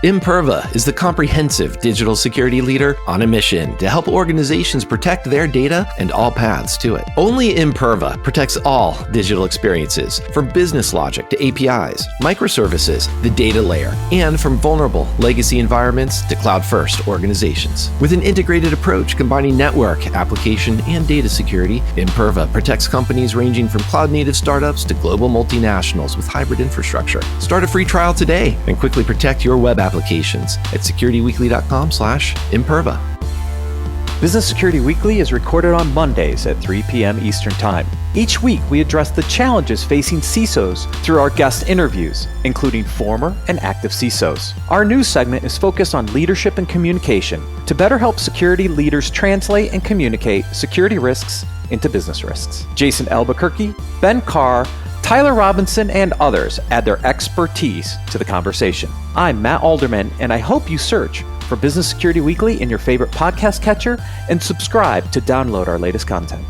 Imperva is the comprehensive digital security leader on a mission to help organizations protect their data and all paths to it. Only Imperva protects all digital experiences, from business logic to APIs, microservices, the data layer, and from vulnerable legacy environments to cloud-first organizations. With an integrated approach combining network, application, and data security, Imperva protects companies ranging from cloud-native startups to global multinationals with hybrid infrastructure. Start a free trial today and quickly protect your web applications at securityweekly.com/Imperva. Business Security Weekly is recorded on Mondays at 3 p.m. Eastern Time. Each week, we address the challenges facing CISOs through our guest interviews, including former and active CISOs. Our news segment is focused on leadership and communication to better help security leaders translate and communicate security risks into business risks. Jason Albuquerque, Ben Carr, Tyler Robinson, and others add their expertise to the conversation. I'm Matt Alderman, and I hope you search for Business Security Weekly in your favorite podcast catcher and subscribe to download our latest content.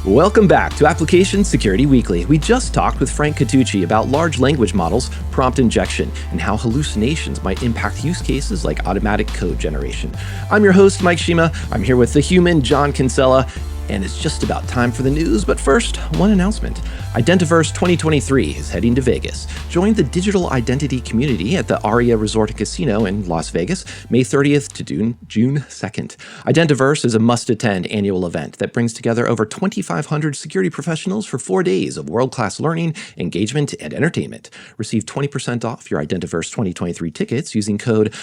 Welcome back to Application Security Weekly. We just talked with Frank Catucci about large language models, prompt injection, and how hallucinations might impact use cases like automatic code generation. I'm your host, Mike Shima. I'm here with the human John Kinsella, and it's just about time for the news. But first, one announcement. Identifers 2023 is heading to Vegas. Join the digital identity community at the Aria Resort and Casino in Las Vegas, May 30th to June 2nd. Identiverse is a must-attend annual event that brings together over 2,500 security professionals for 4 days of world-class learning, engagement, and entertainment. Receive 20% off your Identiverse 2023 tickets using code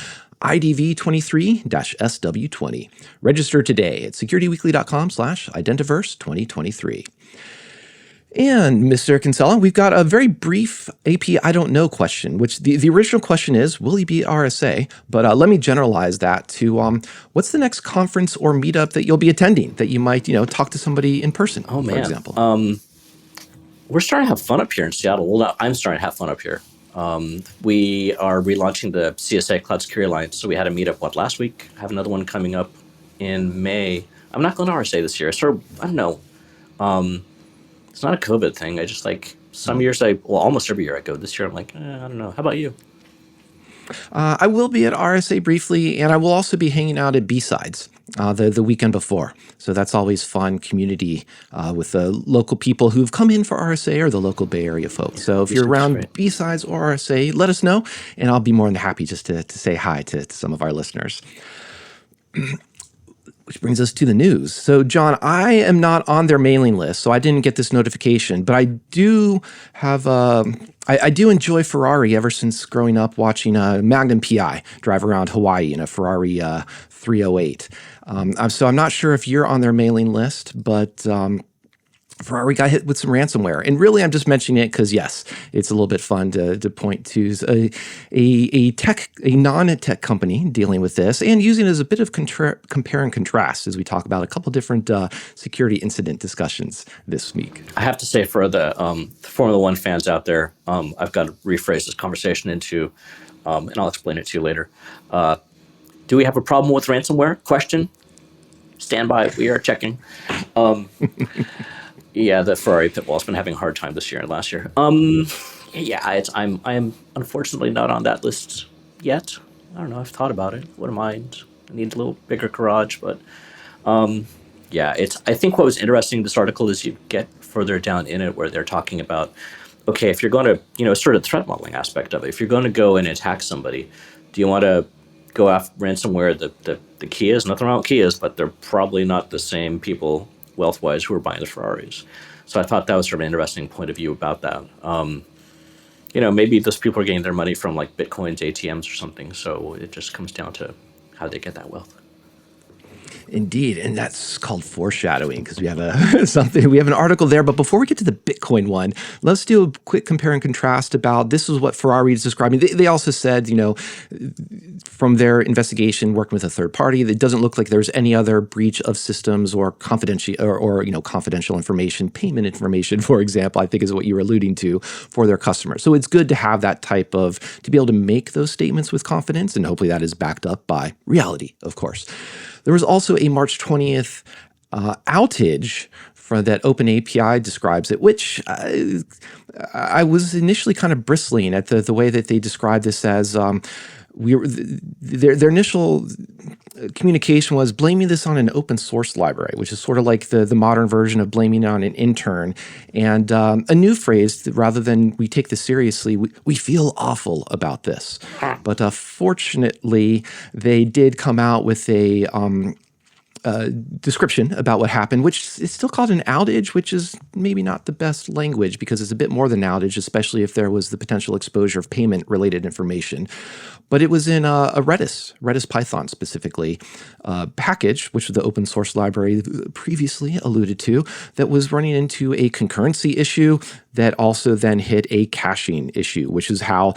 IDV23-SW20. Register today at securityweekly.com/Identiverse2023. And Mr. Kinsella, we've got a very brief AP I don't know question, which the original question is, will he be RSA? But let me generalize that to what's the next conference or meetup that you'll be attending that you might, talk to somebody in person, for example? We're starting to have fun up here in Seattle. Well, I'm starting to have fun up here. We are relaunching the CSA Cloud Security Alliance. So we had a meetup, last week? I have another one coming up in May. I'm not going to RSA this year. I don't know. It's not a COVID thing. I just some years almost every year I go. This year I'm I don't know. How about you? I will be at RSA briefly, and I will also be hanging out at B-Sides the weekend before. So that's always fun community with the local people who've come in for RSA or the local Bay Area folks. So if you're around B-Sides or RSA, let us know, and I'll be more than happy just to say hi to some of our listeners. Which brings us to the news. So, John, I am not on their mailing list, so I didn't get this notification, but I do have I do enjoy Ferrari ever since growing up watching Magnum PI drive around Hawaii in a Ferrari 308. So I'm not sure if you're on their mailing list, but Ferrari got hit with some ransomware. And really, I'm just mentioning it because, yes, it's a little bit fun to point to a non-tech company dealing with this and using it as a bit of compare and contrast as we talk about a couple different security incident discussions this week. I have to say, for the Formula One fans out there, I've got to rephrase this conversation into, and I'll explain it to you later. Do we have a problem with ransomware? Question. Stand by. We are checking. Yeah, the Ferrari pitwall's been having a hard time this year and last year. I am unfortunately not on that list yet. I don't know. I've thought about it. Wouldn't mind. I need a little bigger garage, but I think what was interesting in this article is you get further down in it where they're talking about, okay, if you're going to, sort of the threat modeling aspect of it, if you're going to go and attack somebody, do you want to go after ransomware? The Kias, nothing wrong with Kias, but they're probably not the same people wealth-wise who are buying the Ferraris. So I thought that was sort of an interesting point of view about that. Maybe those people are getting their money from BitCoin's ATMs or something. So it just comes down to how they get that wealth. Indeed, and that's called foreshadowing because we have an article there. But before we get to the Bitcoin one, let's do a quick compare and contrast about this is what Ferrari is describing. They also said, from their investigation, working with a third party, it doesn't look like there's any other breach of systems or confidential information, payment information, for example, I think is what you were alluding to for their customers. So it's good to have that type to be able to make those statements with confidence, and hopefully that is backed up by reality, of course. There was also a March 20th outage that OpenAPI describes it, which I was initially kind of bristling at the way that they described this as their initial communication was blaming this on an open source library, which is sort of like the modern version of blaming it on an intern. And a new phrase, rather than we take this seriously, we feel awful about this. But fortunately, they did come out with a description about what happened, which is still called an outage, which is maybe not the best language because it's a bit more than outage, especially if there was the potential exposure of payment-related information. But it was in a Redis Python specifically, package, which was the open source library previously alluded to, that was running into a concurrency issue that also then hit a caching issue, which is how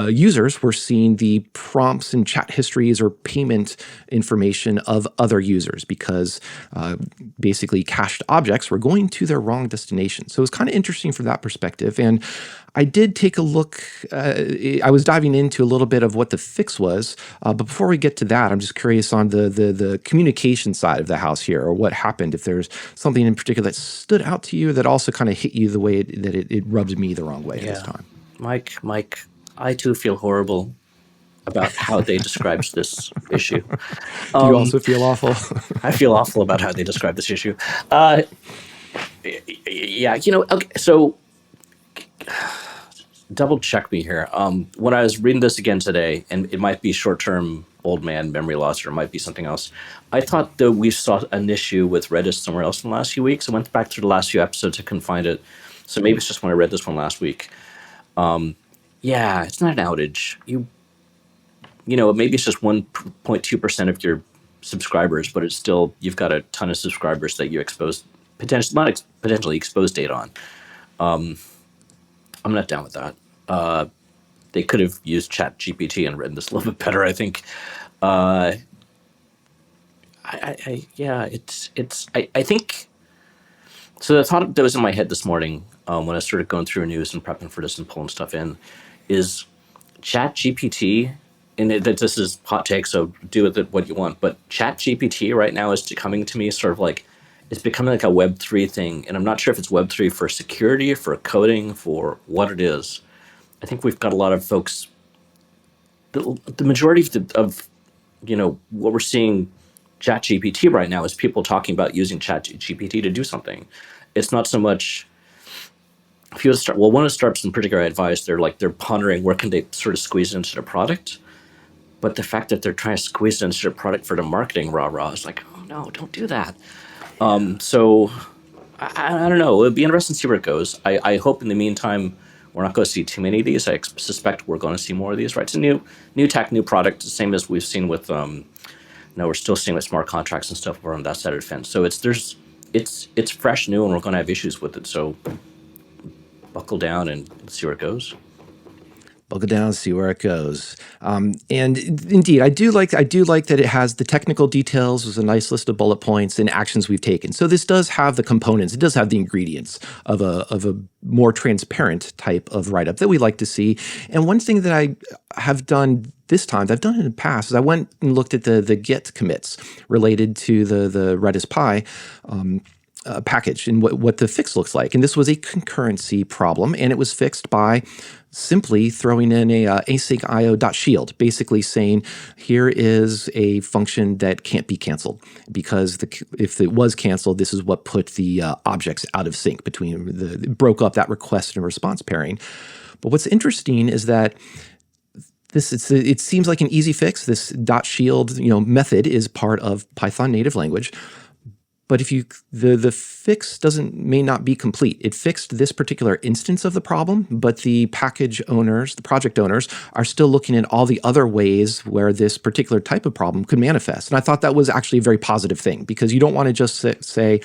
users were seeing the prompts and chat histories or payment information of other users because basically cached objects were going to their wrong destination. So it was kind of interesting from that perspective. And I did take a look, I was diving into a little bit of what the fix was, but before we get to that, I'm just curious on the communication side of the house here, or what happened, if there's something in particular that stood out to you that also kind of hit you the way that it rubbed me the wrong way this time. Mike, I too feel horrible about how they described this issue. Do you also feel awful? I feel awful about how they describe this issue. Yeah, okay, so double check me here. When I was reading this again today, and it might be short-term old man memory loss or it might be something else, I thought that we saw an issue with Redis somewhere else in the last few weeks. I went back through the last few episodes, I couldn't find it. So maybe it's just when I read this one last week. Yeah, it's not an outage. Maybe it's just 1.2% of your subscribers, but it's still, you've got a ton of subscribers that you potentially exposed data on. I'm not down with that. They could have used ChatGPT and written this a little bit better, I think. I think. So the thought that was in my head this morning when I started going through news and prepping for this and pulling stuff in is ChatGPT, and this is hot take, so do with it what you want. But ChatGPT right now is coming to me sort of like, it's becoming like a Web3 thing, and I'm not sure if it's Web3 for security, for coding, for what it is. I think we've got a lot of folks. The majority of what we're seeing ChatGPT right now is people talking about using ChatGPT to do something. It's not so much. If you want to start some particular advice, they're pondering where can they sort of squeeze it into their product. But the fact that they're trying to squeeze it into their product for the marketing rah-rah is like, oh no, don't do that. So I don't know. It'll be interesting to see where it goes. I hope in the meantime we're not going to see too many of these. I suspect we're going to see more of these. Right? It's a new tech, new product, the same as we've seen with we're still seeing with smart contracts and stuff. We're on that side of the fence. So it's fresh, new, and we're going to have issues with it. So buckle down and see where it goes. Buckle down, see where it goes. And indeed, I do like that it has the technical details. There's a nice list of bullet points and actions we've taken. So this does have the components. It does have the ingredients of a more transparent type of write-up that we like to see. And one thing that I have done this time, that I've done it in the past, is I went and looked at the Git commits related to the Redis Pi package and what the fix looks like. And this was a concurrency problem, and it was fixed by simply throwing in a async io.shield, basically saying, here is a function that can't be canceled because if it was canceled, this is what put the objects out of sync it broke up that request and response pairing. But what's interesting is that it seems like an easy fix. This .shield method is part of Python native language. But if the fix may not be complete. It fixed this particular instance of the problem, but the package owners, the project owners, are still looking at all the other ways where this particular type of problem could manifest. And I thought that was actually a very positive thing, because you don't want to just say,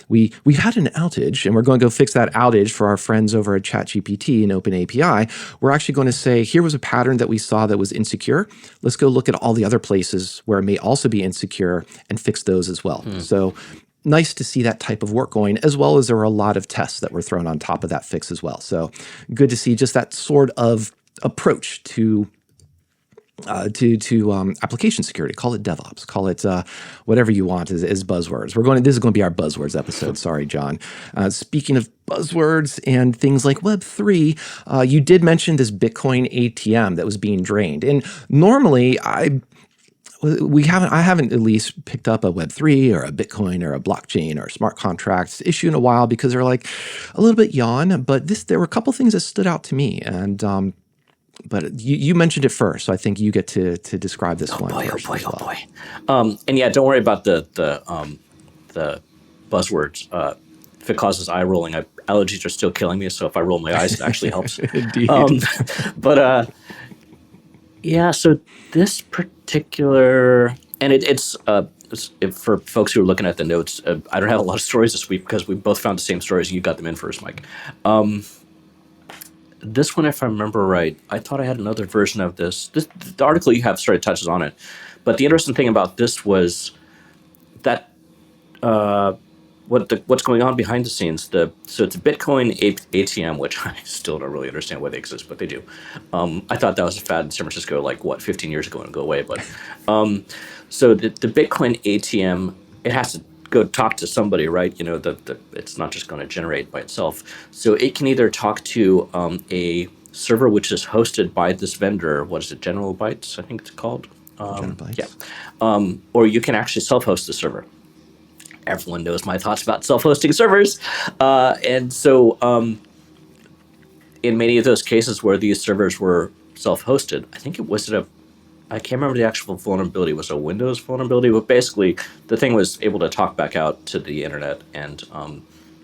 we had an outage and we're going to go fix that outage for our friends over at ChatGPT and OpenAPI. We're actually going to say, here was a pattern that we saw that was insecure. Let's go look at all the other places where it may also be insecure and fix those as well. So nice to see that type of work going, as well as there were a lot of tests that were thrown on top of that fix as well. So good to see just that sort of approach to to application security. Call it DevOps. Call it whatever you want as buzzwords. This is going to be our buzzwords episode. Sorry, John. Speaking of buzzwords and things like Web3, you did mention this Bitcoin ATM that was being drained. And normally, I haven't at least picked up a Web3 or a Bitcoin or a blockchain or a smart contracts issue in a while because they're like a little bit yawn. But there were a couple things that stood out to me, and but you mentioned it first, so I think you get to describe this one. Oh boy. And yeah, don't worry about the buzzwords. If it causes eye rolling, allergies are still killing me. So if I roll my eyes, it actually helps. Indeed. Yeah. So this particular, and it's for folks who are looking at the notes. I don't have a lot of stories this week because we both found the same stories. You got them in first, Mike. This one, if I remember right, I thought I had another version of this. The article you have started touches on it, but the interesting thing about this was that what's going on behind the scenes. So it's a Bitcoin ATM, which I still don't really understand why they exist, but they do. I thought that was a fad in San Francisco, 15 years ago, and go away. But so the Bitcoin ATM, it has to go talk to somebody, right? It's not just going to generate by itself. So it can either talk to a server which is hosted by this vendor. What is it? General Bytes, I think it's called. General Bytes. Yeah. Or you can actually self-host the server. Everyone knows my thoughts about self-hosting servers. And so in many of those cases where these servers were self-hosted, I think I can't remember the actual vulnerability. It was a Windows vulnerability, but basically the thing was able to talk back out to the internet. And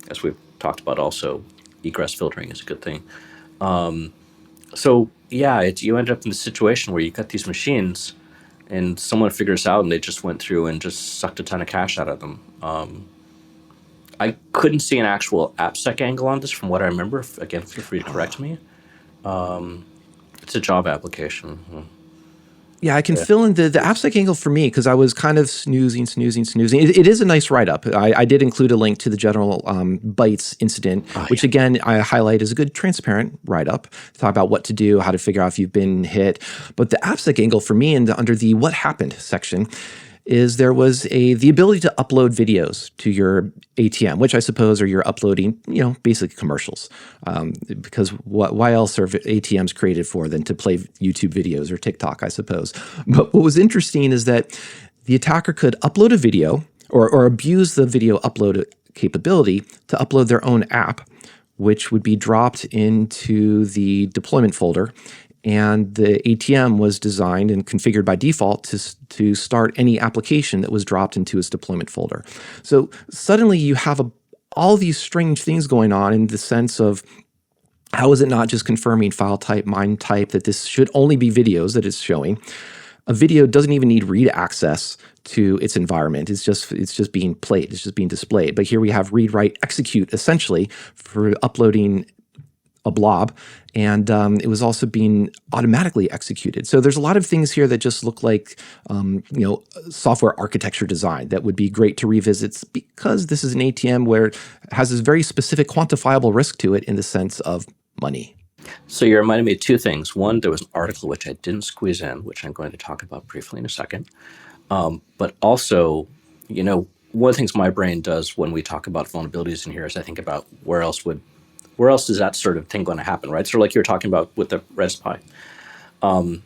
as we've talked about also, egress filtering is a good thing. So yeah, you end up in the situation where you got these machines and someone figures out and they just went through and just sucked a ton of cash out of them. I couldn't see an actual AppSec angle on this from what I remember. Again, feel free to correct me. It's a job application. Yeah, I can fill in the AppSec angle for me because I was kind of snoozing. It is a nice write-up. I did include a link to the General Bytes incident, which again, I highlight as a good transparent write-up. Talk about what to do, how to figure out if you've been hit. But the AppSec angle for me under the what happened section is there was the ability to upload videos to your ATM, which I suppose are you're uploading, basically commercials. Because why else are ATMs created for than to play YouTube videos or TikTok, I suppose. But what was interesting is that the attacker could upload a video or abuse the video upload capability to upload their own app, which would be dropped into the deployment folder. And the ATM was designed and configured by default to start any application that was dropped into its deployment folder. So suddenly you have all these strange things going on in the sense of how is it not just confirming file type, MIME type, that this should only be videos that it's showing. A video doesn't even need read access to its environment. It's just being played. It's just being displayed. But here we have read, write, execute essentially for uploading a blob, and it was also being automatically executed. So there's a lot of things here that just look like software architecture design that would be great to revisit because this is an ATM where it has this very specific quantifiable risk to it in the sense of money. So you reminded me of two things. One, there was an article which I didn't squeeze in, which I'm going to talk about briefly in a second. But also, one of the things my brain does when we talk about vulnerabilities in here is I think about where else is that sort of thing going to happen, right? So like you were talking about with the Raspberry Pi,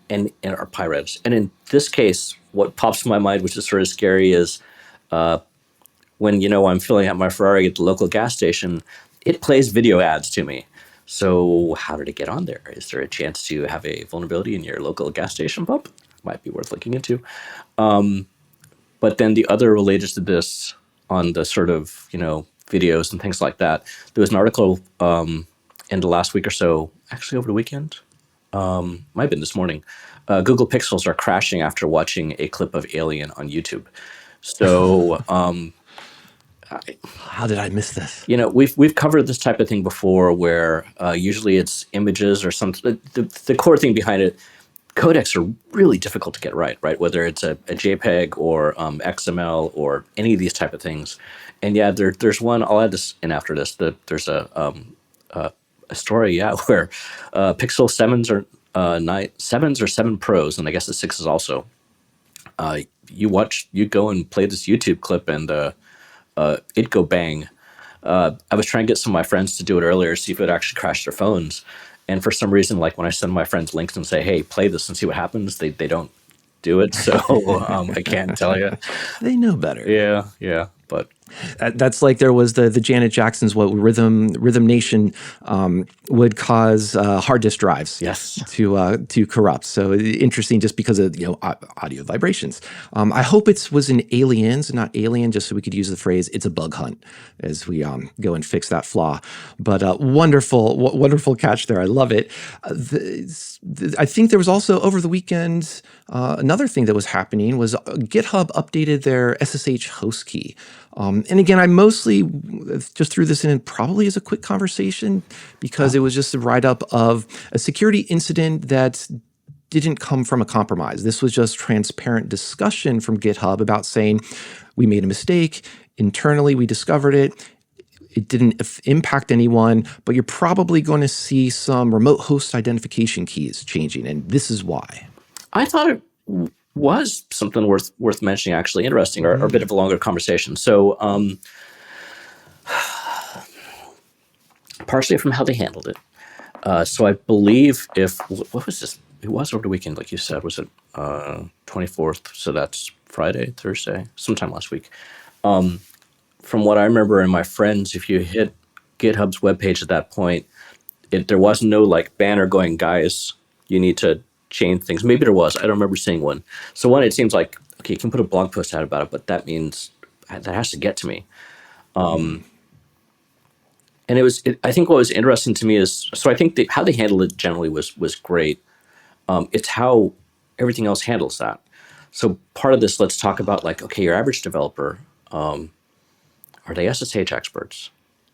and our Pi-Revs. And in this case, what pops to my mind, which is sort of scary, is when I'm filling up my Ferrari at the local gas station, it plays video ads to me. So how did it get on there? Is there a chance to have a vulnerability in your local gas station pump? Might be worth looking into. But then the other related to this on the sort of, videos and things like that. There was an article in the last week or so, actually over the weekend, might have been this morning. Google Pixels are crashing after watching a clip of Alien on YouTube. So how did I miss this? We've covered this type of thing before where usually it's images or something. The core thing behind it, codecs are really difficult to get right? Whether it's a JPEG or XML or any of these type of things. And yeah, there's one, I'll add this in after this, there's a story, where Pixel 7s sevens or 7 Pros, and I guess the 6s also. You go and play this YouTube clip, and it go bang. I was trying to get some of my friends to do it earlier, see if it would actually crash their phones. And for some reason, like when I send my friends links and say, hey, play this and see what happens, they don't do it. So I can't tell you. They know better. Yeah. But That's like there was the Janet Jackson's Rhythm Nation would cause hard disk drives yes. to corrupt. So interesting, just because of audio vibrations. I hope it was in Aliens, not Alien, just so we could use the phrase "it's a bug hunt" as we go and fix that flaw. But wonderful catch there. I love it. I think there was also over the weekend another thing that was happening was GitHub updated their SSH host key. And again, I mostly just threw this in probably as a quick conversation because it was just a write-up of a security incident that didn't come from a compromise. This was just transparent discussion from GitHub about saying, we made a mistake. Internally, we discovered it. It didn't impact anyone, but you're probably going to see some remote host identification keys changing, and this is why. I thought it was something worth mentioning, actually interesting, or a bit of a longer conversation. So partially from how they handled it. So I believe what was this? It was over the weekend, like you said. Was it 24th? So that's Friday, Thursday, sometime last week. From what I remember and my friends, if you hit GitHub's webpage at that point, there was no like banner going, guys, you need to change things. Maybe there was. I don't remember seeing one. So one, it seems like, okay, you can put a blog post out about it, but that means that has to get to me. And I think what was interesting to me is, so I think how they handled it generally was great. It's how everything else handles that. So part of this, let's talk about like, okay, your average developer, are they SSH experts?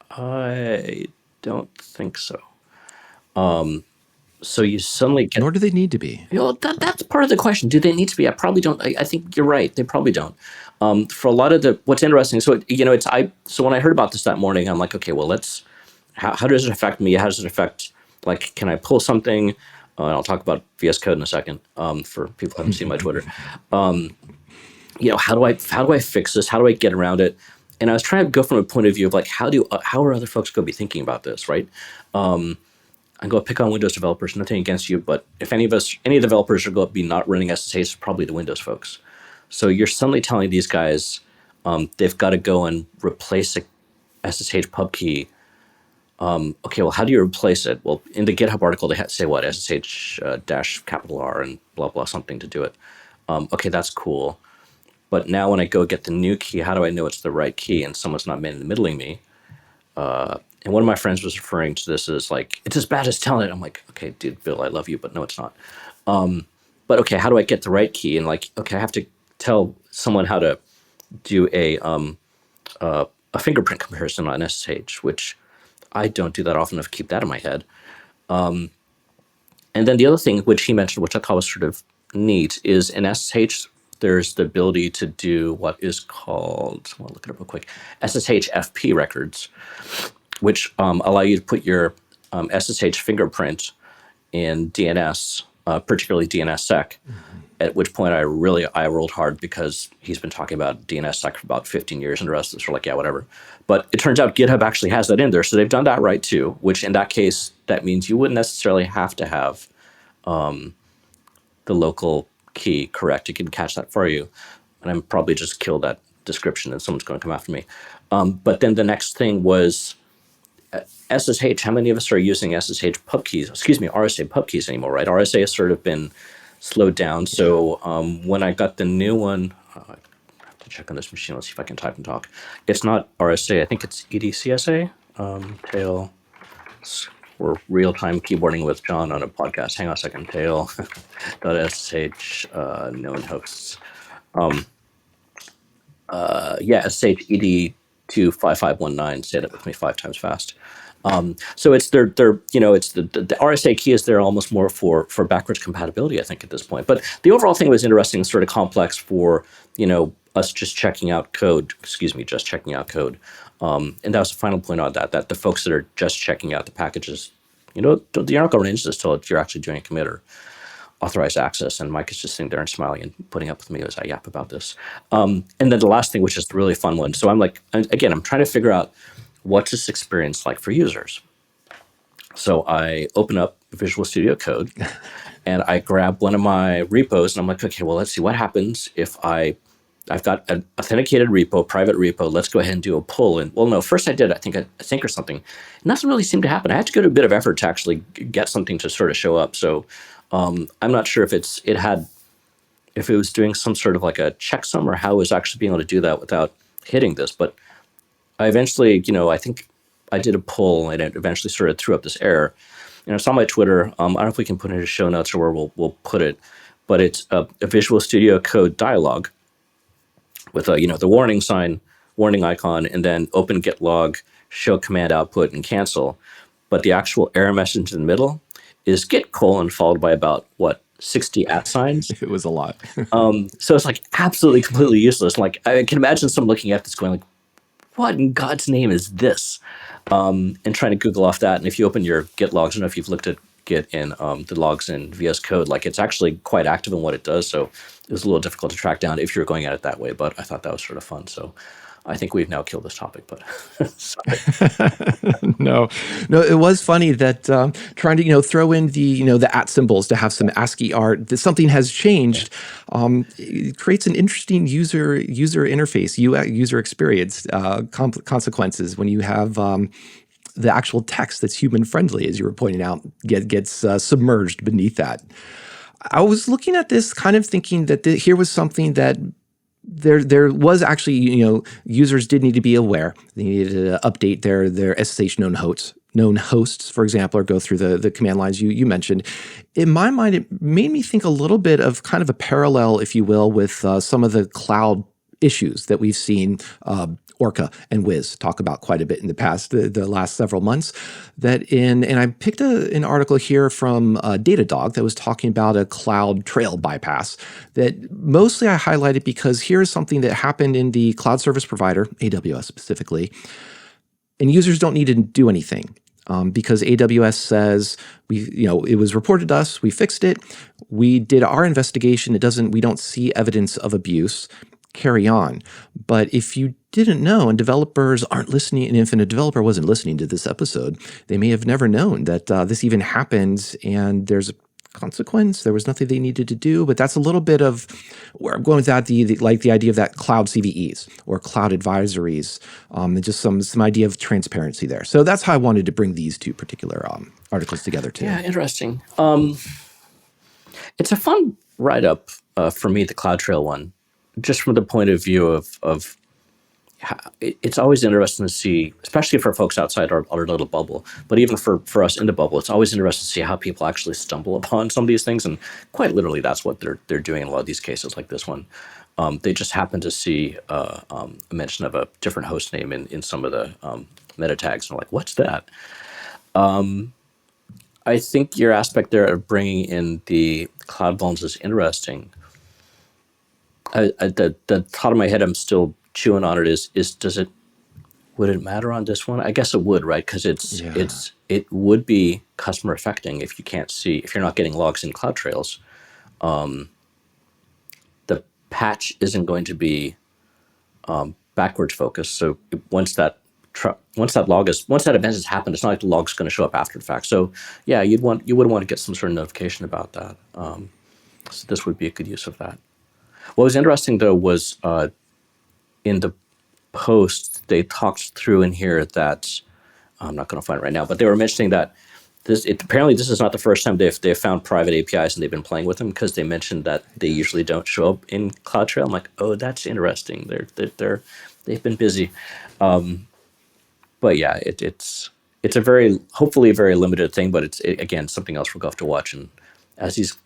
I don't think so. So you suddenly get... Nor do they need to be. That's part of the question. Do they need to be? I probably don't. I think you're right. They probably don't. For a lot of what's interesting, so when I heard about this that morning, I'm like, okay, well, how does it affect me? How does it affect, like, can I pull something? And I'll talk about VS Code in a second, for people who haven't seen my Twitter. How do I fix this? How do I get around it? And I was trying to go from a point of view of like, how are other folks going to be thinking about this, right? I'm going to pick on Windows developers, nothing against you, but if any developers are going to be not running SSH, it's probably the Windows folks. So you're suddenly telling these guys they've got to go and replace a SSH pub key. Okay, well, how do you replace it? Well, in the GitHub article, they say what, SSH dash capital R and blah, blah, something to do it. Okay, that's cool. But now when I go get the new key, how do I know it's the right key and someone's not man-in-the-middling me? And one of my friends was referring to this as like, it's as bad as telling it. I'm like, okay, dude, Bill, I love you, but no, it's not. But okay, how do I get the right key? And like, okay, I have to tell someone how to do a fingerprint comparison on SSH, which I don't do that often enough to keep that in my head. And then the other thing, which he mentioned, which I thought was sort of neat, is in SSH, there's the ability to do what is called, I'll look it up real quick, SSH FP records, which allow you to put your SSH fingerprint in DNS, particularly DNSSEC, at which point I rolled hard because he's been talking about DNSSEC for about 15 years and the rest of us are like, yeah, whatever. But it turns out GitHub actually has that in there. So they've done that right too, which in that case, that means you wouldn't necessarily have to have the local key correct. It can catch that for you. And I'm probably just kill that description and someone's going to come after me. But then the next thing was SSH. How many of us are using SSH pub keys? RSA pub keys anymore, right? RSA has sort of been slowed down. So when I got the new one, I have to check on this machine. Let's see if I can type and talk. It's not RSA. I think it's EDCSA. Tail. We're real-time keyboarding with John on a podcast. Hang on a second. Tail.sh known hosts. SSH ED25519. Say that with me 5 times fast. So it's the RSA key is there almost more for backwards compatibility, I think, at this point. But the overall thing was interesting, sort of complex for, us just checking out code. And that was the final point on that the folks that are just checking out the packages, you're not going to run into this until you're actually doing a commit or authorized access. And Mike is just sitting there and smiling and putting up with me as I yap about this. And then the last thing, which is the really fun one. So I'm like, again, I'm trying to figure out what's this experience like for users. So I open up Visual Studio Code and I grab one of my repos and I'm like, okay, well, let's see what happens if I've got an authenticated repo, private repo. Let's go ahead and do a pull. And well, no, first I did, I think a sync or something. And nothing really seemed to happen. I had to go to a bit of effort to actually get something to sort of show up. So I'm not sure if if it was doing some sort of like a checksum or how it was actually being able to do that without hitting this. But I eventually, I think I did a pull and it eventually sort of threw up this error. And it's on my Twitter. I don't know if we can put it in the show notes or where we'll put it, but it's a Visual Studio Code dialog with the warning sign, warning icon, and then open git log, show command output, and cancel. But the actual error message in the middle is git : followed by about 60 @signs. It was a lot. So it's like absolutely completely useless. Like I can imagine someone looking at this going like, what in God's name is this? And trying to Google off that. And if you open your git logs, I don't know if you've looked at Git in the logs in VS Code, like it's actually quite active in what it does. So it was a little difficult to track down if you were going at it that way, but I thought that was sort of fun. So I think we've now killed this topic, but sorry. No, it was funny that trying to throw in the @ symbols to have some ASCII art, that something has changed. It creates an interesting user interface, user experience consequences when you have the actual text that's human friendly, as you were pointing out, gets submerged beneath that. I was looking at this, kind of thinking that here was something that there was actually, users did need to be aware. They needed to update their SSH known hosts, for example, or go through the command lines you mentioned. In my mind, it made me think a little bit of kind of a parallel, if you will, with some of the cloud issues that we've seen Orca and Wiz talk about quite a bit in the past, the last several months. And I picked an article here from Datadog that was talking about a CloudTrail bypass that mostly I highlighted because here's something that happened in the cloud service provider, AWS specifically, and users don't need to do anything. Because AWS says it was reported to us, we fixed it, we did our investigation, we don't see evidence of abuse. Carry on. But if you didn't know, and developers aren't listening, and if a developer wasn't listening to this episode, they may have never known that this even happened and there's a consequence. There was nothing they needed to do. But that's a little bit of where I'm going with that, the idea of that cloud CVEs or cloud advisories, and just some idea of transparency there. So that's how I wanted to bring these two particular articles together too. Yeah, interesting. It's a fun write-up for me, the CloudTrail one. Just from the point of view of how, it's always interesting to see, especially for folks outside our little bubble, but even for us in the bubble, it's always interesting to see how people actually stumble upon some of these things. And quite literally, that's what they're doing in a lot of these cases like this one. They just happen to see a mention of a different host name in some of the meta tags. And they're like, what's that? I think your aspect there of bringing in the cloud vulns is interesting. The thought of my head, I'm still chewing on it. Is would it matter on this one? I guess it would, right? Because it would be customer affecting if you're not getting logs in CloudTrails. The patch isn't going to be backwards focused. So once that event has happened, it's not like the log's going to show up after the fact. So yeah, you would want to get some sort of notification about that. So this would be a good use of that. What was interesting, though, was in the post, they talked through in here that, I'm not going to find it right now, but they were mentioning that apparently this is not the first time they've found private APIs and they've been playing with them, because they mentioned that they usually don't show up in CloudTrail. I'm like, oh, that's interesting. They've been busy. But yeah, it's hopefully a very limited thing, but it's again, something else we'll have to watch. And as these,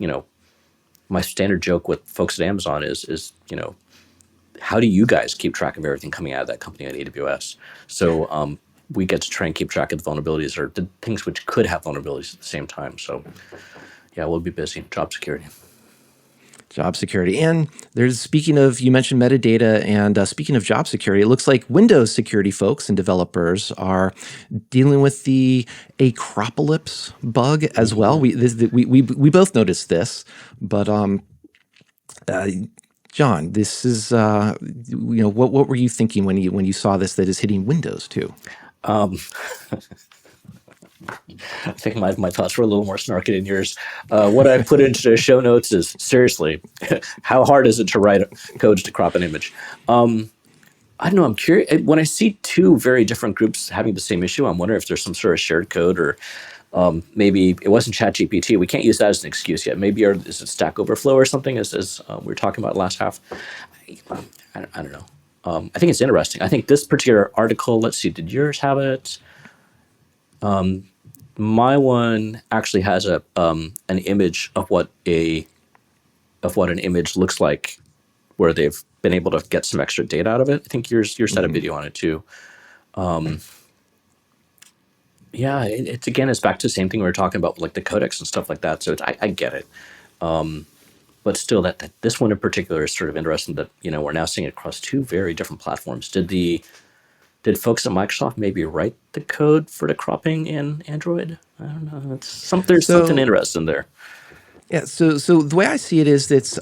my standard joke with folks at Amazon is how do you guys keep track of everything coming out of that company on AWS? So we get to try and keep track of the vulnerabilities or the things which could have vulnerabilities at the same time. So yeah, we'll be busy. Job security. Job security. And speaking of, you mentioned metadata, and speaking of job security, it looks like Windows security folks and developers are dealing with the Acropolis bug as well. We both noticed this, but John, this is what were you thinking when you saw this that is hitting Windows too? I think my thoughts were a little more snarky than yours. What I put into the show notes is, seriously, how hard is it to write codes to crop an image? I don't know. I'm curious. When I see two very different groups having the same issue, I'm wondering if there's some sort of shared code, or maybe it wasn't ChatGPT. We can't use that as an excuse yet. Maybe is it Stack Overflow or something, as we were talking about last half. I don't know. I think it's interesting. I think this particular article, let's see, did yours have it? My one actually has an image of what an image looks like, where they've been able to get some extra data out of it. I think yours had a video on it too. Yeah, it's back to the same thing we were talking about, like the codecs and stuff like that. So I get it, but still, that this one in particular is sort of interesting. That we're now seeing it across two very different platforms. Did folks at Microsoft maybe write the code for the cropping in Android? I don't know. There's something interesting there. Yeah, so the way I see it is it's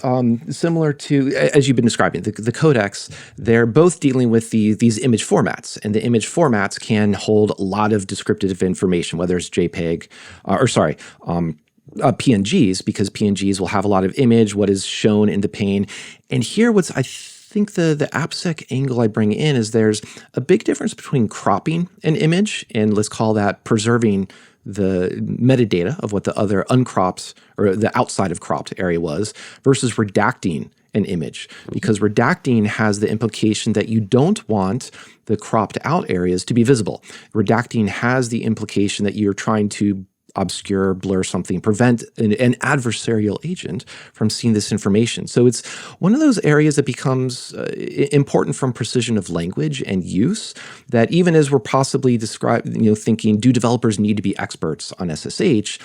similar to, as you've been describing, the codecs. They're both dealing with these image formats, and the image formats can hold a lot of descriptive information, whether it's JPEG, PNGs, because PNGs will have a lot of image, what is shown in the pane. And here, I think the AppSec angle I bring in is there's a big difference between cropping an image, and let's call that preserving the metadata of what the other uncropped or the outside of cropped area was, versus redacting an image, because redacting has the implication that you don't want the cropped out areas to be visible. Redacting has the implication that you're trying to obscure, blur something, prevent an adversarial agent from seeing this information. So it's one of those areas that becomes important from precision of language and use, that even as we're possibly thinking, do developers need to be experts on SSH?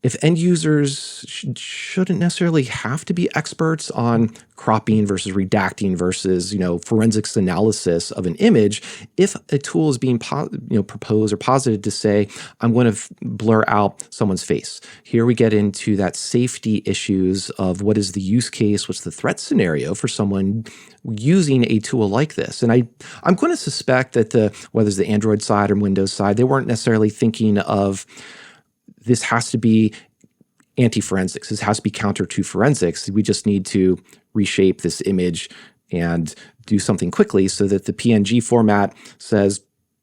If end users shouldn't necessarily have to be experts on cropping versus redacting versus forensics analysis of an image, if a tool is being proposed or posited to say, I'm going to blur out someone's face, here we get into that safety issues of what is the use case, what's the threat scenario for someone using a tool like this. And I'm going to suspect that whether it's the Android side or Windows side, they weren't necessarily thinking of this has to be anti-forensics. This has to be counter to forensics. We just need to reshape this image and do something quickly so that the PNG format says,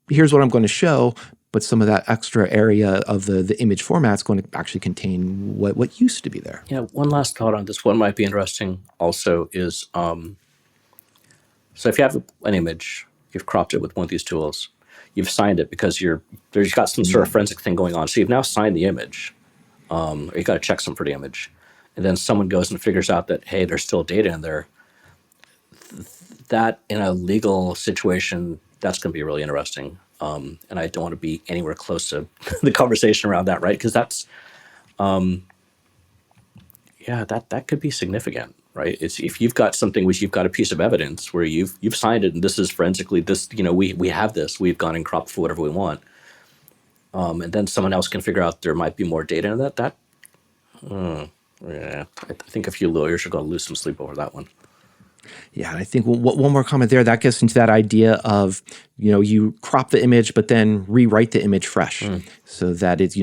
here's what I'm going to show, but some of that extra area of the image format is going to actually contain what used to be there. Yeah, one last thought on this. What might be interesting also is, so if you have an image, you've cropped it with one of these tools, you've signed it because there's got some sort of forensic thing going on. So you've now signed the image, or you got a checksum for the image, and then someone goes and figures out that, hey, there's still data in there. That in a legal situation, that's going to be really interesting. And I don't want to be anywhere close to the conversation around that, right? Because that's, that could be significant, right? It's if you've got something which you've got a piece of evidence where you've signed it, and this is forensically this, we have this, we've gone and cropped for whatever we want, and then someone else can figure out there might be more data in that. I think a few lawyers are going to lose some sleep over that one. Yeah, and I think one more comment there, that gets into that idea of, you crop the image, but then rewrite the image fresh, so that it's,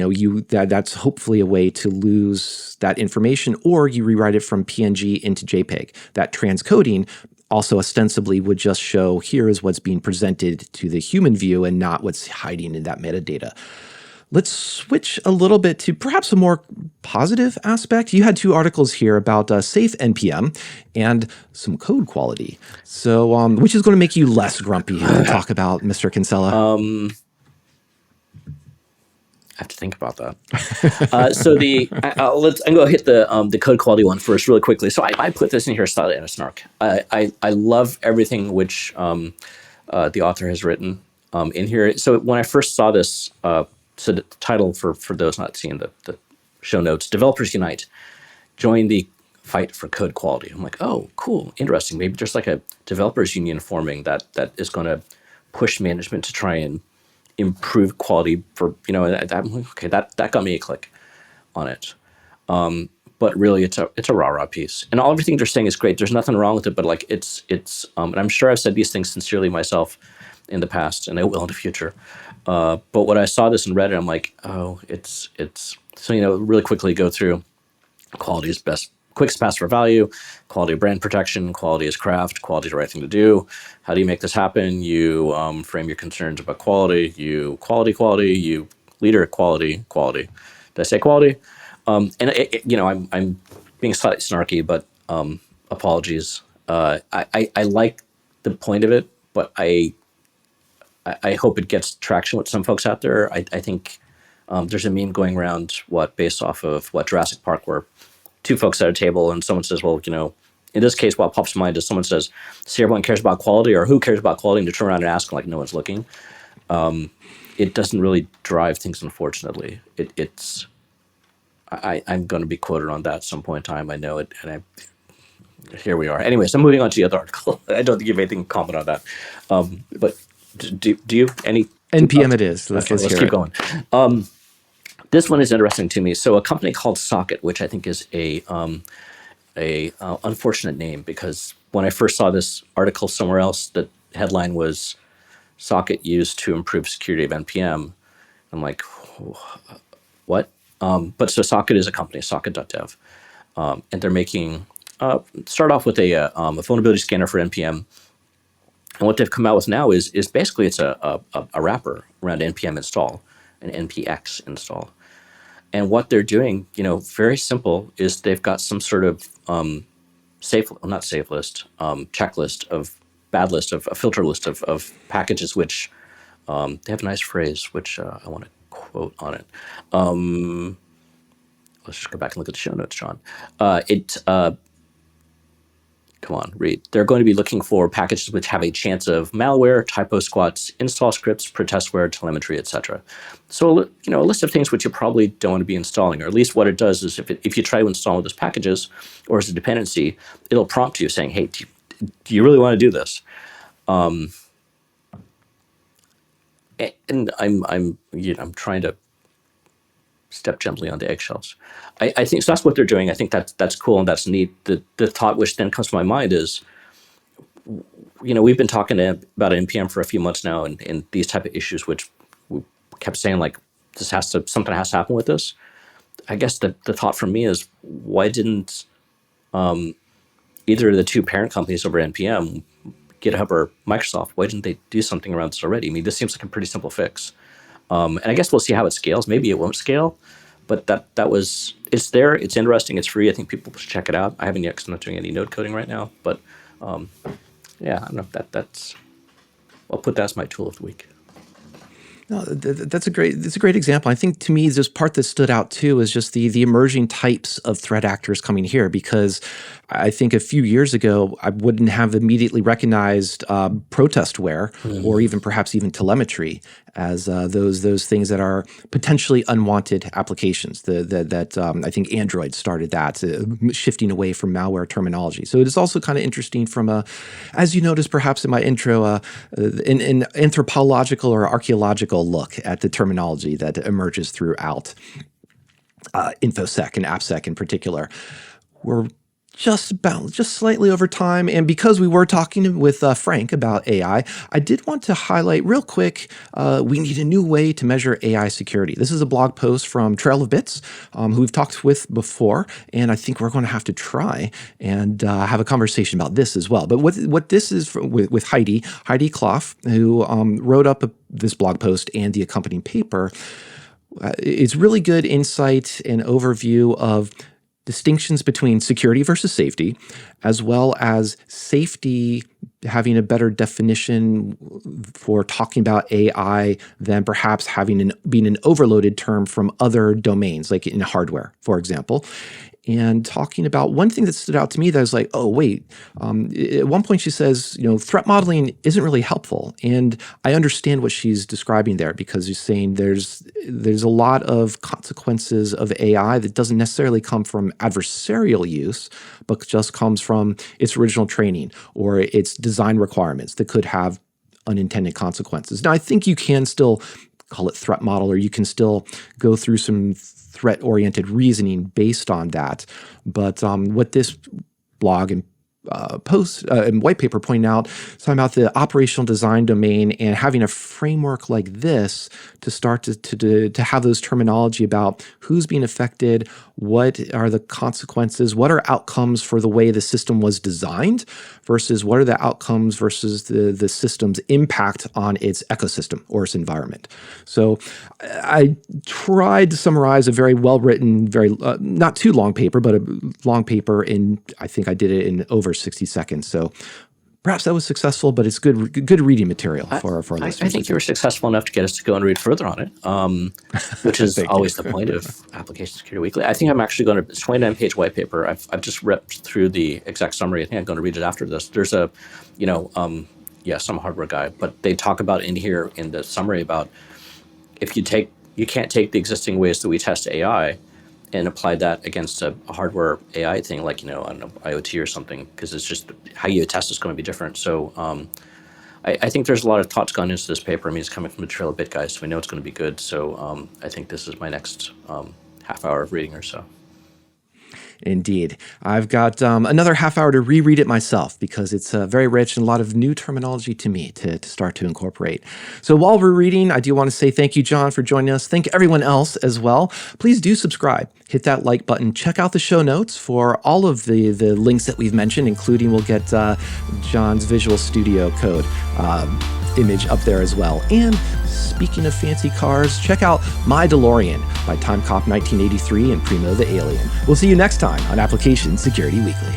that's hopefully a way to lose that information, or you rewrite it from PNG into JPEG. That transcoding also ostensibly would just show here is what's being presented to the human view and not what's hiding in that metadata. Let's switch a little bit to perhaps a more positive aspect. You had two articles here about safe NPM and some code quality. So, which is going to make you less grumpy to talk about, Mr. Kinsella? I have to think about that. So I'm going to hit the code quality one first really quickly. So I put this in here slightly in a snark. I love everything which the author has written in here. So when I first saw this, so the title for those not seeing the show notes, Developers Unite, join the fight for code quality. I'm like, oh, cool, interesting. Maybe there's like a developers union forming that is going to push management to try and improve quality for, I'm like, okay, that got me a click on it. But really, it's a rah-rah piece, and everything they're saying is great. There's nothing wrong with it, but like it's and I'm sure I've said these things sincerely myself in the past, and I will in the future. But when I saw this in Reddit, I'm like, oh, it's so really quickly go through. Quality is best, quickest path for value. Quality of brand protection. Quality is craft. Quality is the right thing to do. How do you make this happen? You frame your concerns about quality. You quality. You leader quality. Did I say quality? And I'm being slightly snarky, but apologies. I like the point of it, but I hope it gets traction with some folks out there. I think there's a meme going around based off of Jurassic Park, where two folks at a table and someone says, well, in this case, what pops to mind is someone says, see, everyone cares about quality, or who cares about quality, and you turn around and ask, like, no one's looking. It doesn't really drive things, unfortunately. I'm going to be quoted on that at some point in time. I know it, and here we are. Anyways, I'm moving on to the other article. I don't think you have anything to comment on that. But do you any NPM it is. Let's keep going. This one is interesting to me. So a company called Socket, which I think is a unfortunate name, because when I first saw this article somewhere else, the headline was Socket used to improve security of NPM. I'm like, what? But so Socket is a company, socket.dev, and they're making start off with a vulnerability scanner for NPM. And what they've come out with now is basically it's a wrapper around NPM install, an NPX install. And what they're doing, very simple, is they've got some sort of checklist of bad list of a filter list of packages, which they have a nice phrase, which I want to quote on it. Let's just go back and look at the show notes, John. Come on, read. They're going to be looking for packages which have a chance of malware, typo squats, install scripts, protestware, telemetry, etc. So, a list of things which you probably don't want to be installing, or at least what it does is if you try to install those packages or as a dependency, it'll prompt you saying, hey, do you really want to do this? And I'm trying to step gently on the eggshells. I think so. That's what they're doing. I think that's cool and that's neat. The thought which then comes to my mind is, we've been talking about NPM for a few months now, and these type of issues, which we kept saying like something has to happen with this. I guess the thought from me is, why didn't either of the two parent companies over NPM, GitHub or Microsoft, why didn't they do something around this already? I mean, this seems like a pretty simple fix. And I guess we'll see how it scales. Maybe it won't scale, but it's there. It's interesting. It's free. I think people should check it out. I haven't yet because I'm not doing any node coding right now. But yeah, I don't know. I'll put that as my tool of the week. No, that's a great example. I think to me, this part that stood out too is just the emerging types of threat actors coming here, because I think a few years ago, I wouldn't have immediately recognized protestware or even perhaps even telemetry as those things that are potentially unwanted applications. I think Android started that, shifting away from malware terminology. So it is also kind of interesting from as you noticed perhaps in my intro, an anthropological or archaeological look at the terminology that emerges throughout InfoSec and AppSec in particular. We're just slightly over time. And because we were talking with Frank about AI, I did want to highlight real quick, we need a new way to measure AI security. This is a blog post from Trail of Bits, who we've talked with before, and I think we're going to have to try and have a conversation about this as well. But what this is with Heidi Kloff, who wrote up this blog post and the accompanying paper. It's really good insight and overview of distinctions between security versus safety, as well as safety having a better definition for talking about AI than perhaps being an overloaded term from other domains, like in hardware, for example. and talking about one thing that stood out to me that I was like, oh, wait. At one point she says, threat modeling isn't really helpful. And I understand what she's describing there, because she's saying there's a lot of consequences of AI that doesn't necessarily come from adversarial use, but just comes from its original training or its design requirements that could have unintended consequences. Now, I think you can still call it threat model, or you can still go through some threat-oriented reasoning based on that. But what this blog and post and white paper pointing out, talking about the operational design domain and having a framework like this to start to have those terminology about who's being affected, what are the consequences, what are outcomes for the way the system was designed versus what are the outcomes versus the system's impact on its ecosystem or its environment. So I tried to summarize a very well-written, very not too long paper, but a long paper I think I did it in over 60 seconds. So perhaps that was successful, but it's good reading material for our listeners. I think you were successful enough to get us to go and read further on it, which is always the point of Application Security Weekly. I think I'm actually going to, it's a 29-page white paper. I've just ripped through the exact summary. I think I'm going to read it after this. There's a, some hardware guy, but they talk about in here in the summary about if you can't take the existing ways that we test AI and apply that against a hardware AI thing, like, I don't know, IoT or something, because it's just how you test is going to be different. So I think there's a lot of thoughts gone into this paper. I mean, it's coming from the Trail of Bit guys, so we know it's going to be good. So I think this is my next half hour of reading or so. Indeed. I've got another half hour to reread it myself because it's very rich and a lot of new terminology to me to start to incorporate. So while we're reading, I do want to say thank you, John, for joining us. Thank everyone else as well. Please do subscribe. Hit that like button. Check out the show notes for all of the links that we've mentioned, including we'll get John's Visual Studio Code image up there as well. And speaking of fancy cars, check out My DeLorean by Timecop 1983 and Primo the Alien. We'll see you next time on Application Security Weekly.